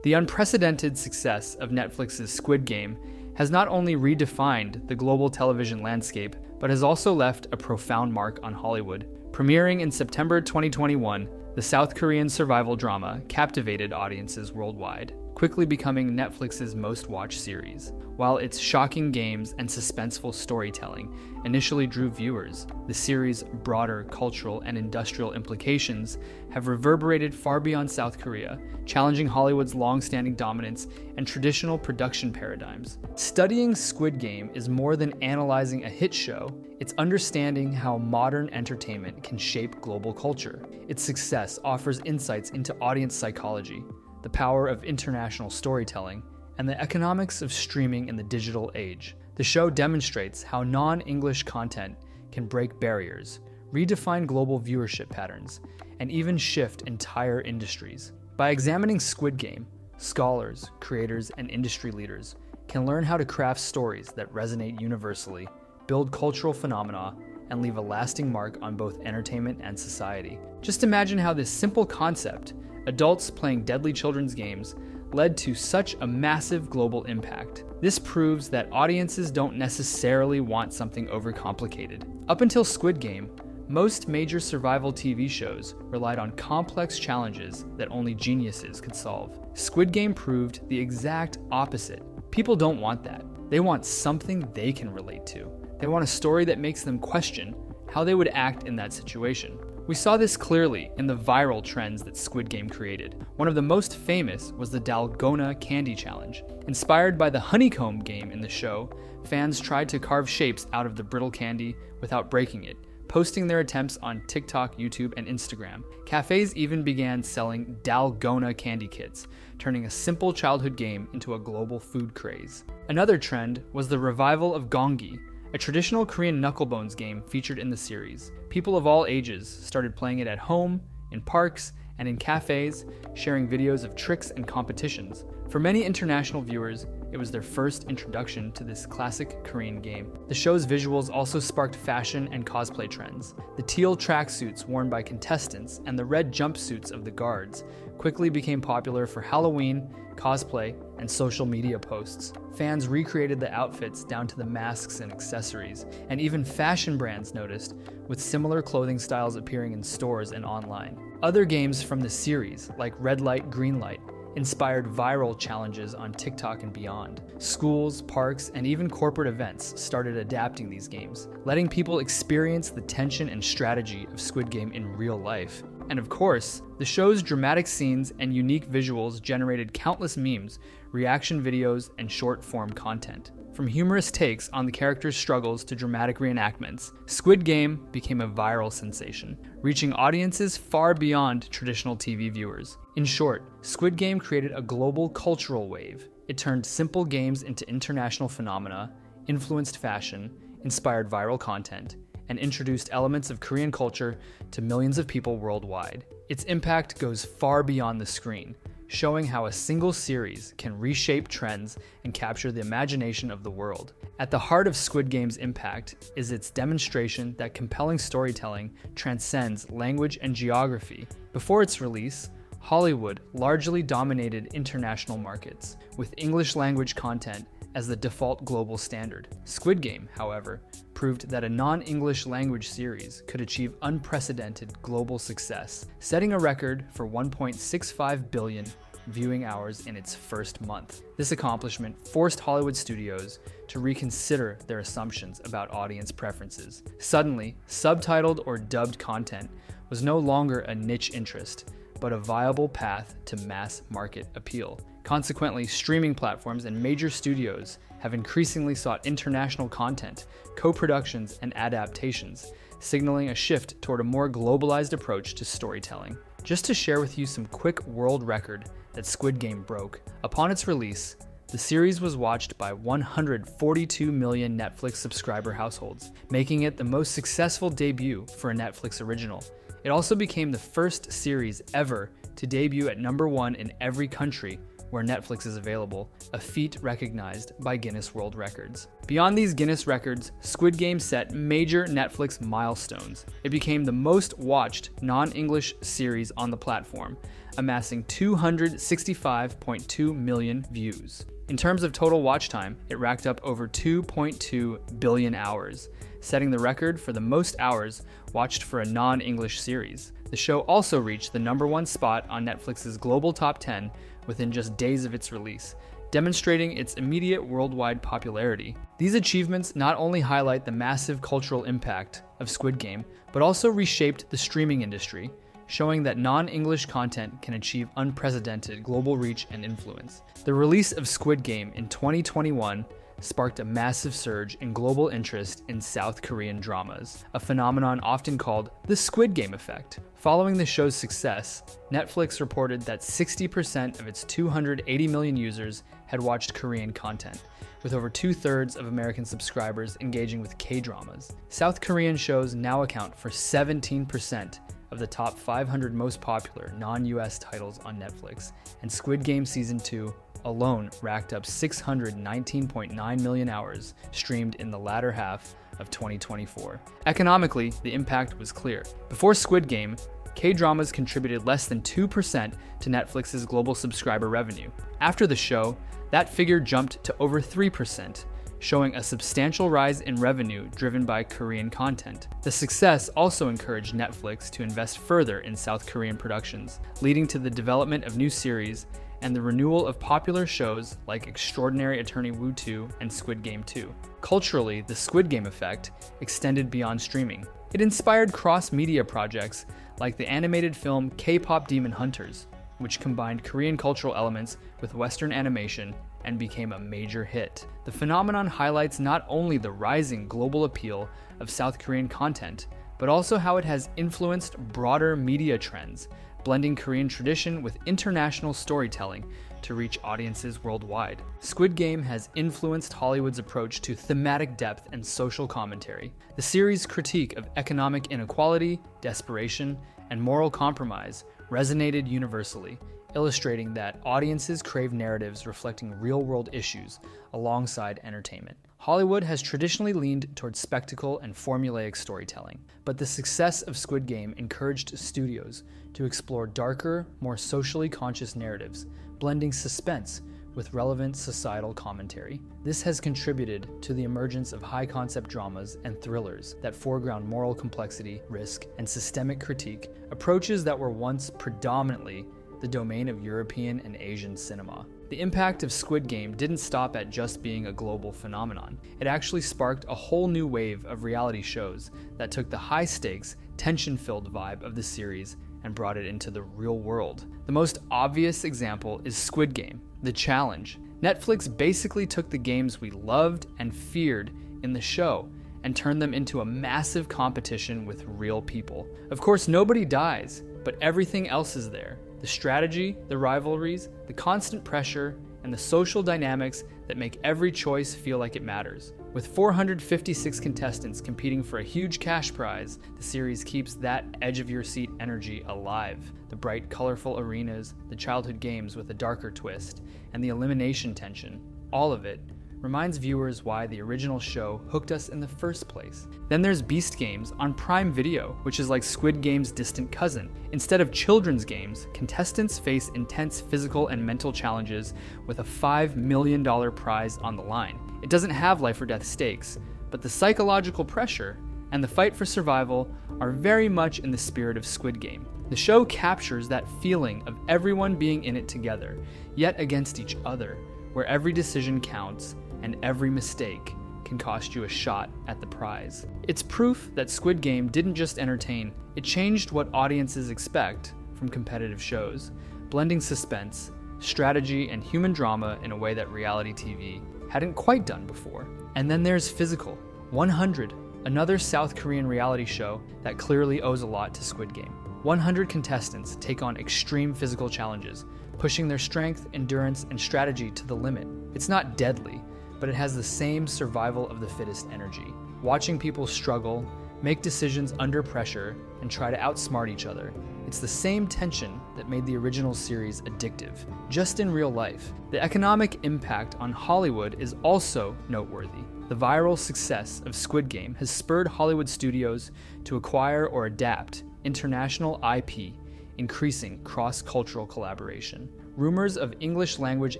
The unprecedented success of Netflix's Squid Game has not only redefined the global television landscape, but has also left a profound mark on Hollywood. Premiering in September 2021, the South Korean survival drama captivated audiences worldwide, quickly becoming Netflix's most-watched series. While its shocking games and suspenseful storytelling initially drew viewers, the series' broader cultural and industrial implications have reverberated far beyond South Korea, challenging Hollywood's long-standing dominance and traditional production paradigms. Studying Squid Game is more than analyzing a hit show, it's understanding how modern entertainment can shape global culture. Its success offers insights into audience psychology, the power of international storytelling, and the economics of streaming in the digital age. The show demonstrates how non-English content can break barriers, redefine global viewership patterns, and even shift entire industries. By examining Squid Game, scholars, creators, and industry leaders can learn how to craft stories that resonate universally, build cultural phenomena, and leave a lasting mark on both entertainment and society. Just imagine how this simple concept, adults playing deadly children's games, led to such a massive global impact. This proves that audiences don't necessarily want something overcomplicated. Up until Squid Game, most major survival TV shows relied on complex challenges that only geniuses could solve. Squid Game proved the exact opposite. People don't want that. They want something they can relate to. They want a story that makes them question how they would act in that situation. We saw this clearly in the viral trends that Squid Game created. One of the most famous was the Dalgona candy challenge. Inspired by the honeycomb game in the show, fans tried to carve shapes out of the brittle candy without breaking it, posting their attempts on TikTok, YouTube, and Instagram. Cafes even began selling Dalgona candy kits, turning a simple childhood game into a global food craze. Another trend was the revival of gongi, a traditional Korean knucklebones game featured in the series. People of all ages started playing it at home, in parks, and in cafes, sharing videos of tricks and competitions. For many international viewers, it was their first introduction to this classic Korean game. The show's visuals also sparked fashion and cosplay trends. The teal tracksuits worn by contestants and the red jumpsuits of the guards quickly became popular for Halloween, cosplay, and social media posts. Fans recreated the outfits down to the masks and accessories, and even fashion brands noticed, with similar clothing styles appearing in stores and online. Other games from the series, like Red Light, Green Light, inspired viral challenges on TikTok and beyond. Schools, parks, and even corporate events started adapting these games, letting people experience the tension and strategy of Squid Game in real life. And of course, the show's dramatic scenes and unique visuals generated countless memes, reaction videos, and short-form content. From humorous takes on the characters' struggles to dramatic reenactments, Squid Game became a viral sensation, reaching audiences far beyond traditional TV viewers. In short, Squid Game created a global cultural wave. It turned simple games into international phenomena, influenced fashion, inspired viral content, and introduced elements of Korean culture to millions of people worldwide. Its impact goes far beyond the screen, showing how a single series can reshape trends and capture the imagination of the world. At the heart of Squid Game's impact is its demonstration that compelling storytelling transcends language and geography. Before its release, Hollywood largely dominated international markets, with English language content as the default global standard. Squid Game, however, proved that a non-English language series could achieve unprecedented global success, setting a record for 1.65 billion viewing hours in its first month. This accomplishment forced Hollywood studios to reconsider their assumptions about audience preferences. Suddenly, subtitled or dubbed content was no longer a niche interest, but a viable path to mass market appeal. Consequently, streaming platforms and major studios have increasingly sought international content, co-productions, and adaptations, signaling a shift toward a more globalized approach to storytelling. Just to share with you some quick world record that Squid Game broke. Upon its release, the series was watched by 142 million Netflix subscriber households, making it the most successful debut for a Netflix original. It also became the first series ever to debut at #1 in every country where Netflix is available, a feat recognized by Guinness World Records. Beyond these Guinness records, Squid Game set major Netflix milestones. It became the most watched non-English series on the platform, amassing 265.2 million views. In terms of total watch time, it racked up over 2.2 billion hours, setting the record for the most hours watched for a non-English series. The show also reached the #1 spot on Netflix's global top 10 within just days of its release, demonstrating its immediate worldwide popularity. These achievements not only highlight the massive cultural impact of Squid Game, but also reshaped the streaming industry, showing that non-English content can achieve unprecedented global reach and influence. The release of Squid Game in 2021 sparked a massive surge in global interest in South Korean dramas, a phenomenon often called the Squid Game effect. Following the show's success, Netflix reported that 60% of its 280 million users had watched Korean content, with over 2/3 of American subscribers engaging with K-dramas. South Korean shows now account for 17% of the top 500 most popular non-US titles on Netflix, and Squid Game Season 2 alone racked up 619.9 million hours streamed in the latter half of 2024. Economically, the impact was clear. Before Squid Game, K-dramas contributed less than 2% to Netflix's global subscriber revenue. After the show, that figure jumped to over 3%, showing a substantial rise in revenue driven by Korean content. The success also encouraged Netflix to invest further in South Korean productions, leading to the development of new series and the renewal of popular shows like Extraordinary Attorney Woo 2 and Squid Game 2. Culturally, the Squid Game effect extended beyond streaming. It inspired cross-media projects like the animated film K-pop Demon Hunters, which combined Korean cultural elements with Western animation and became a major hit. The phenomenon highlights not only the rising global appeal of South Korean content, but also how it has influenced broader media trends, blending Korean tradition with international storytelling to reach audiences worldwide. Squid Game has influenced Hollywood's approach to thematic depth and social commentary. The series' critique of economic inequality, desperation, and moral compromise resonated universally, illustrating that audiences crave narratives reflecting real-world issues alongside entertainment. Hollywood has traditionally leaned towards spectacle and formulaic storytelling, but the success of Squid Game encouraged studios to explore darker, more socially conscious narratives, blending suspense with relevant societal commentary. This has contributed to the emergence of high-concept dramas and thrillers that foreground moral complexity, risk, and systemic critique, approaches that were once predominantly the domain of European and Asian cinema. The impact of Squid Game didn't stop at just being a global phenomenon. It actually sparked a whole new wave of reality shows that took the high-stakes, tension-filled vibe of the series and brought it into the real world. The most obvious example is Squid Game, the challenge. Netflix basically took the games we loved and feared in the show and turned them into a massive competition with real people. Of course, nobody dies, but everything else is there. The strategy, the rivalries, the constant pressure, and the social dynamics that make every choice feel like it matters. With 456 contestants competing for a huge cash prize, the series keeps that edge-of-your-seat energy alive. The bright, colorful arenas, the childhood games with a darker twist, and the elimination tension, all of it reminds viewers why the original show hooked us in the first place. Then there's Beast Games on Prime Video, which is like Squid Game's distant cousin. Instead of children's games, contestants face intense physical and mental challenges with a $5 million prize on the line. It doesn't have life or death stakes, but the psychological pressure and the fight for survival are very much in the spirit of Squid Game. The show captures that feeling of everyone being in it together, yet against each other, where every decision counts and every mistake can cost you a shot at the prize. It's proof that Squid Game didn't just entertain, it changed what audiences expect from competitive shows, blending suspense, strategy, and human drama in a way that reality TV hadn't quite done before. And then there's Physical, 100, another South Korean reality show that clearly owes a lot to Squid Game. 100 contestants take on extreme physical challenges, pushing their strength, endurance, and strategy to the limit. It's not deadly, but it has the same survival of the fittest energy. Watching people struggle, make decisions under pressure, and try to outsmart each other. It's the same tension that made the original series addictive, just in real life. The economic impact on Hollywood is also noteworthy. The viral success of Squid Game has spurred Hollywood studios to acquire or adapt international IP, increasing cross-cultural collaboration. Rumors of English-language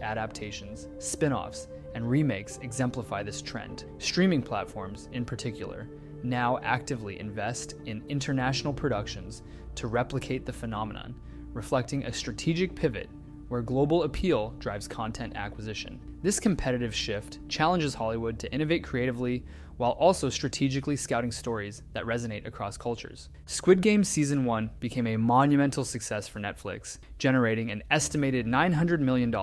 adaptations, spin-offs, and remakes exemplify this trend. Streaming platforms, in particular, now actively invest in international productions to replicate the phenomenon, reflecting a strategic pivot where global appeal drives content acquisition. This competitive shift challenges Hollywood to innovate creatively while also strategically scouting stories that resonate across cultures. Squid Game Season 1 became a monumental success for Netflix, generating an estimated $900 million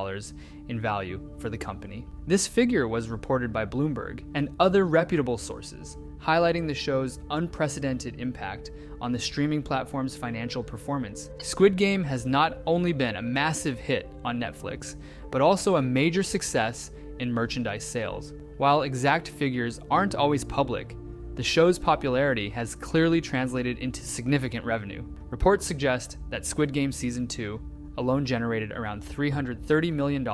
in value for the company. This figure was reported by Bloomberg and other reputable sources, highlighting the show's unprecedented impact on the streaming platform's financial performance. Squid Game has not only been a massive hit on Netflix, but also a major success in merchandise sales. While exact figures aren't always public, the show's popularity has clearly translated into significant revenue. Reports suggest that Squid Game Season 2 alone generated around $330 million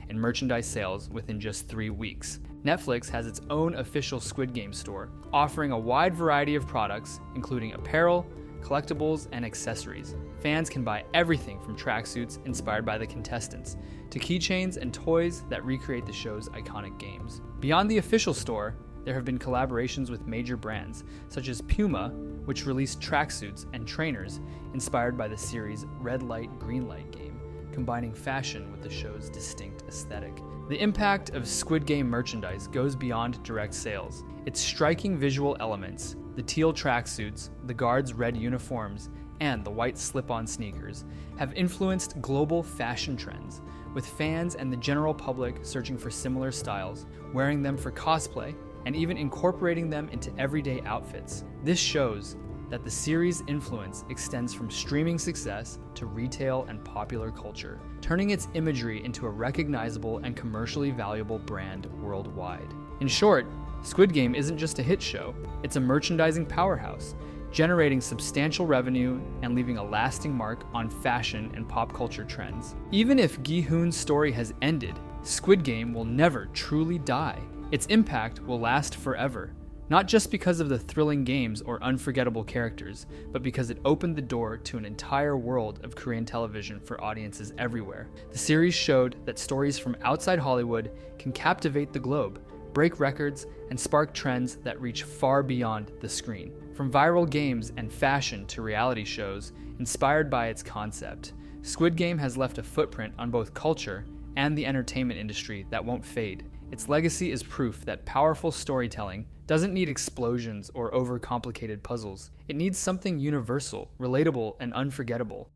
in merchandise sales within just 3 weeks. Netflix has its own official Squid Game store, offering a wide variety of products, including apparel, collectibles, and accessories. Fans can buy everything from tracksuits inspired by the contestants to keychains and toys that recreate the show's iconic games. Beyond the official store, there have been collaborations with major brands, such as Puma, which released tracksuits and trainers inspired by the series' red light, green light game, combining fashion with the show's distinct aesthetic. The impact of Squid Game merchandise goes beyond direct sales. Its striking visual elements, the teal tracksuits, the guards' red uniforms, and the white slip-on sneakers, have influenced global fashion trends, with fans and the general public searching for similar styles, wearing them for cosplay, and even incorporating them into everyday outfits. This shows that the series' influence extends from streaming success to retail and popular culture, turning its imagery into a recognizable and commercially valuable brand worldwide. In short, Squid Game isn't just a hit show, it's a merchandising powerhouse, generating substantial revenue and leaving a lasting mark on fashion and pop culture trends. Even if Gi-hoon's story has ended, Squid Game will never truly die. Its impact will last forever, not just because of the thrilling games or unforgettable characters, but because it opened the door to an entire world of Korean television for audiences everywhere. The series showed that stories from outside Hollywood can captivate the globe, break records, and spark trends that reach far beyond the screen. From viral games and fashion to reality shows inspired by its concept, Squid Game has left a footprint on both culture and the entertainment industry that won't fade. Its legacy is proof that powerful storytelling doesn't need explosions or overcomplicated puzzles. It needs something universal, relatable, and unforgettable.